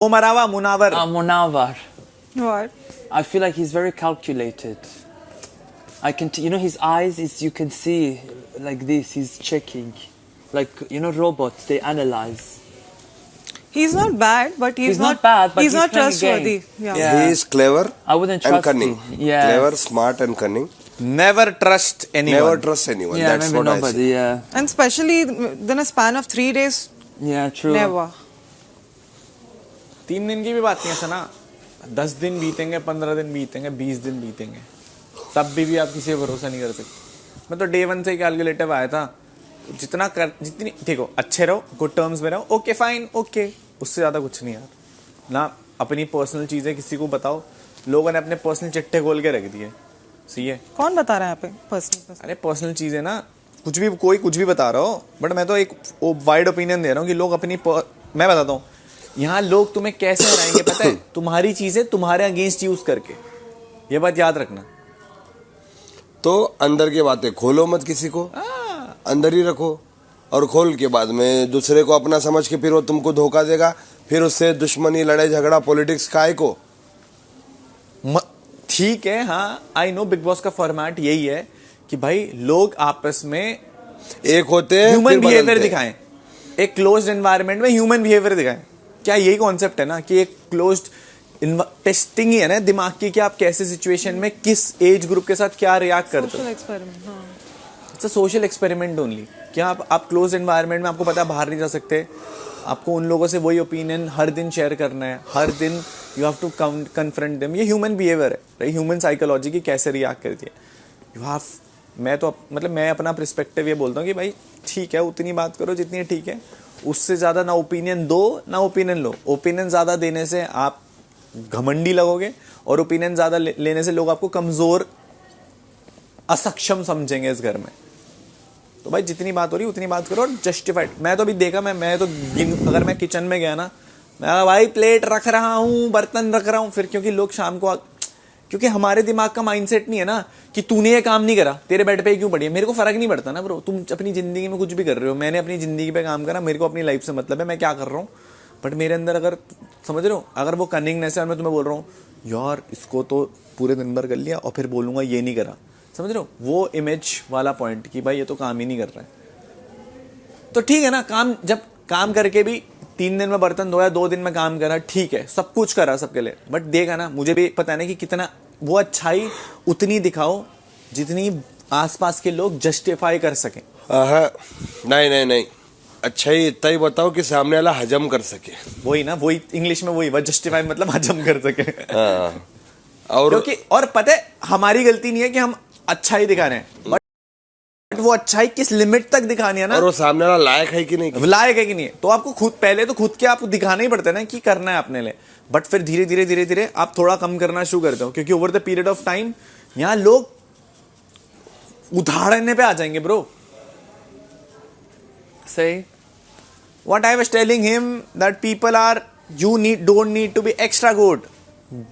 Marawa, Munawar. Munawar. What? I feel like he's very calculated. I can, his eyes is, you can see like this. He's checking, like robots. They analyze. He's not bad, but he's not bad, but he's not playing a trustworthy. game. Yeah. He is clever I wouldn't and trust cunning. him. Yeah. Clever, smart and cunning. Never trust anyone. Never trust anyone. Yeah, That's maybe what nobody. I say. Yeah. And especially in a span of 3 days, Yeah, true. never. 3 दिन की भी बात नहीं है सना. 10 दिन बीतेंगे, 15 दिन बीतेंगे, 20 दिन बीतेंगे, तब भी आप किसी पर भरोसा नहीं कर सकते. मैं तो डे 1 से ही कैलकुलेटिव आया था. जितनी देखो, अच्छे रहो, गुड टर्म्स में रहो, ओके फाइन, ओके, उससे ज्यादा कुछ नहीं यार. ना अपनी पर्सनल चीजें किसी को बताओ. लोगों ने अपने पर्सनल चिट्ठे खोल के रख दिए. सही है. कौन बता रहा है यहाँ पे पर्सनल? अरे पर्सनल चीजें ना, कोई कुछ भी बता रहा हो, बट मैं तो एक वाइड ओपिनियन दे रहा हूँ कि लोग अपनी मैं बताता हूँ यहाँ लोग तुम्हें कैसे हराएंगे पता है? तुम्हारी चीजें तुम्हारे अगेंस्ट यूज करके. ये बात याद रखना. तो अंदर की बातें खोलो मत किसी को, अंदर ही रखो, और खोल के बाद में दूसरे को अपना समझ के फिर वो तुमको धोखा देगा. फिर उससे दुश्मनी, लड़ाई झगड़ा, पॉलिटिक्स काय को. ठीक है. हाँ, आई नो बिग बॉस का फॉर्मेट यही है कि भाई लोग आपस में एक होते हैं, ह्यूमन फिर बिहेवियर बदलते हैं. दिखाएं. एक क्लोज्ड एनवायरनमेंट में ह्यूमन बिहेवियर दिखाएं. क्या यही कॉन्सेप्ट है ना कि एक क्लोज्ड टेस्टिंग ही है ना दिमाग की, कि आप कैसे सिचुएशन में किस एज ग्रुप के साथ क्या रिएक्ट करते हो. Social experiment. हाँ. It's a social experiment only. क्या आप क्लोज एनवायरनमेंट में, आपको पता है बाहर नहीं जा सकते, आपको उन लोगों से वही ओपिनियन हर दिन शेयर करना है, हर दिन you have to confront them. ये ह्यूमन बिहेवियर है, ह्यूमन साइकोलॉजी की कैसे रिएक्ट करती है. यू हैव, मैं अपना पर्सपेक्टिव ये बोलता हूँ कि भाई ठीक है, उतनी बात करो जितनी ठीक है. उससे ज्यादा ना ओपिनियन दो ना ओपिनियन लो. ओपिनियन ज्यादा देने से आप घमंडी लगोगे, और ओपिनियन ज्यादा लेने से लोग आपको कमजोर, असक्षम समझेंगे इस घर में. तो भाई जितनी बात हो रही है उतनी बात करो, और जस्टिफाइड. मैं तो अभी देखा, मैं तो अगर मैं किचन में गया ना, मैं भाई प्लेट रख रहा हूँ, बर्तन रख रहा हूँ. फिर क्योंकि लोग शाम को क्योंकि हमारे दिमाग का माइंडसेट नहीं है ना कि तूने ये काम नहीं करा, तेरे बेड पे ही क्यों पड़ी है. मेरे को फर्क नहीं पड़ता ना ब्रो, तुम अपनी जिंदगी में कुछ भी कर रहे हो. मैंने अपनी जिंदगी पे काम करा, मेरे को अपनी लाइफ से मतलब है मैं क्या कर रहा हूँ. बट मेरे अंदर अगर, समझ रहे हो, अगर वो कनिंगनेस है और मैं तुम्हें बोल रहा हूँ यार इसको तो पूरे दिन भर कर लिया और फिर बोलूंगा ये नहीं करा, समझ रहे हो, वो इमेज वाला पॉइंट कि भाई ये तो काम ही नहीं कर रहा है. तो ठीक है ना, काम जब काम करके भी 3 दिन में बर्तन धोया, 2 दिन में काम करा, ठीक है, सब कुछ करा सबके लिए. बट देखा ना, मुझे भी पता नहीं कि कितना वो अच्छाई उतनी दिखाओ जितनी आसपास के लोग जस्टिफाई कर सकें. नहीं, अच्छा ही इतना ही बताओ कि सामने वाला हजम कर सके. वही ना, वही इंग्लिश में वही जस्टिफाई मतलब हजम कर सके. और क्योंकि और पता है हमारी गलती नहीं है कि हम अच्छाई दिखा रहे हैं, बट वो अच्छाई किस लिमिट तक दिखानी है ना, और वो सामने वाला लायक है कि नहीं, लायक है कि नहीं है. तो आपको खुद पहले तो खुद के आपको दिखाना ही पड़ता है ना कि करना है अपने लिए. बट फिर धीरे धीरे आप थोड़ा कम करना शुरू करते हो, क्योंकि over the period of time यहां लोग उदाहरण पे आ जाएंगे bro. Say. What I was telling him that people are, don't need to be extra good.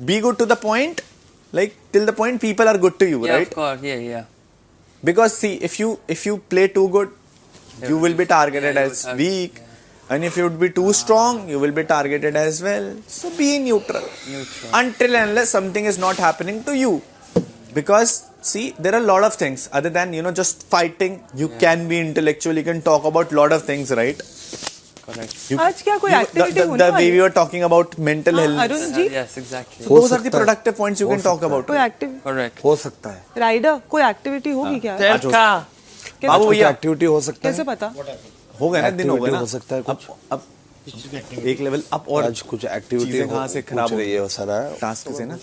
Be good to the point, like till the point people are good to you, Yeah, right? of course. Yeah. Because see, if you play too good, you will be targeted Yeah, you as will weak, and if you would be too strong, you will be targeted as well. So be neutral until and unless something is not happening to you. Because see, there are a lot of things other than just fighting. You can be intellectual. You can talk about lot of things, right? Correct. आज क्या कोई activity होने The way वाली we were talking about mental health. Arun ji, Yes, exactly. So those are the productive points you can talk about. कोई active Correct. हो सकता है. Rider, कोई एक्टिविटी होगी क्या? Terka. बाबू भैया, एक्टिविटी हो सकता है. कैसे पता? हो गया ना, दिन हो गया ना. हो सकता है कुछ. अब एक लेवल अप, और आज कुछ एक्टिविटी चीजें कहाँ से खराब हो रही है सना. टास्क से ना.